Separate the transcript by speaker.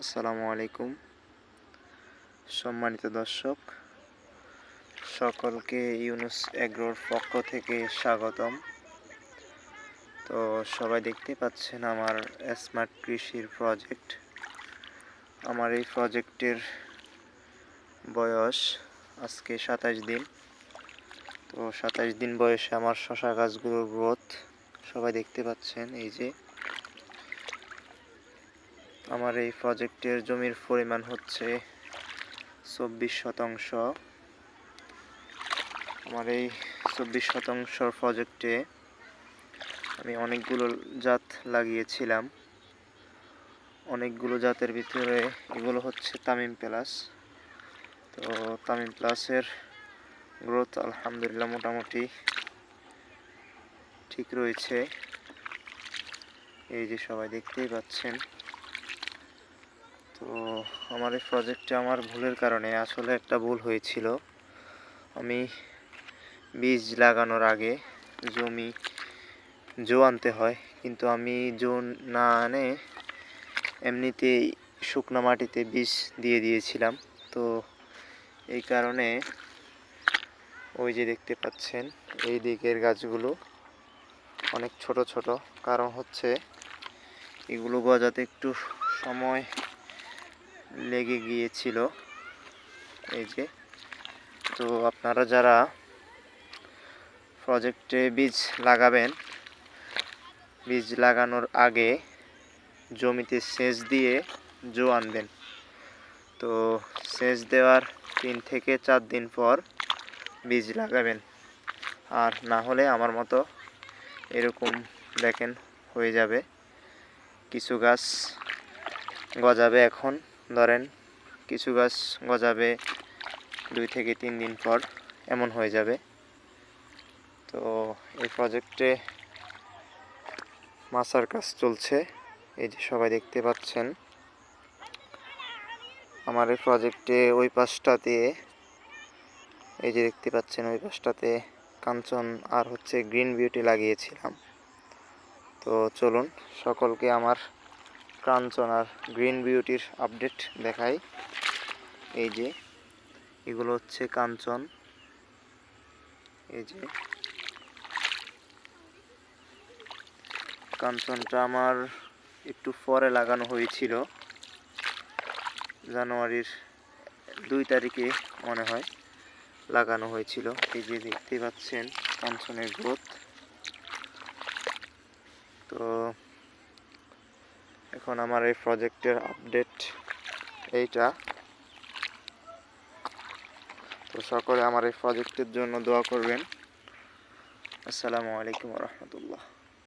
Speaker 1: আসসালামু আলাইকুম সম্মানিত দর্শক, সকলকে ইউনুস এগ্রোর পক্ষ থেকে স্বাগতম। তো সবাই দেখতে পাচ্ছেন আমার স্মার্ট কৃষির প্রজেক্ট। আমার এই প্রজেক্টের বয়স আজকে 27 দিন। তো 27 দিন বয়সে আমার শশা গাছগুলোর গ্রোথ সবাই দেখতে পাচ্ছেন। এই যে আমার এই প্রজেক্টের জমির পরিমাণ হচ্ছে 24 শতাংশ। আমার এই 24 শতাংশ প্রজেক্টে আমি অনেকগুলো জাত লাগিয়েছিলাম। অনেকগুলো জাতের ভিতরে এগুলো হচ্ছে তামিম প্লাস। তো তামিম প্লাসের গ্রোথ আলহামদুলিল্লাহ মোটামুটি ঠিক রয়েছে। এই যে সবাই দেখতেই পাচ্ছেন। তো আমার এই প্রজেক্টে আমার ভুলের কারণে আসলে একটা ভুল হয়েছিল। আমি বীজ লাগানোর আগে জো আনতে হয়, কিন্তু আমি জো না আনে এমনিতেই শুকনো মাটিতে বীজ দিয়ে দিয়েছিলাম। তো এই কারণে ওই যে দেখতে পাচ্ছেন এই দিকের গাছগুলো অনেক ছোট ছোট, কারণ হচ্ছে এগুলো গজাতে একটু সময় লেগে গিয়েছিল। এই যে, তো আপনারা যারা প্রজেক্টে বীজ লাগাবেন, বীজ লাগানোর আগে জমিতে সেচ দিয়ে জো আনবেন। তো সেচ দেওয়ার 3 থেকে 4 দিন পর বীজ লাগাবেন। আর না হলে আমার মতো এরকম দেখেন হয়ে যাবে। কিছু গাছ গজাবে এখন, ধরেন কিছু গাছ গজাবে 2 থেকে 3 দিন পর, এমন হয়ে যাবে। তো এই প্রজেক্টে মাচার কাজ চলছে। এই যে সবাই দেখতে পাচ্ছেন আমার এই প্রজেক্টে ওই পাশটাতে, এই যে দেখতে পাচ্ছেন ওই পাশটাতে কাঞ্চন আর হচ্ছে গ্রিন বিউটি লাগিয়েছিলাম। তো চলুন সকলকে আমার কাঞ্চন আর গ্রিন বিউটির আপডেট দেখাই। এই যে এগুলো হচ্ছে কাঞ্চন। এই যে কাঞ্চনটা আমার একটু পরে লাগানো হয়েছিল, জানুয়ারির 2 তারিখে মনে হয় লাগানো হয়েছিল। এই যে দেখতে পাচ্ছেন কাঞ্চনের গ্রোথ। তো এখন আমার এই প্রজেক্টের আপডেট এইটা। তো সকলে আমার এই প্রজেক্টের জন্য দোয়া করবেন। আসসালামু আলাইকুম ওয়া রাহমাতুল্লাহ।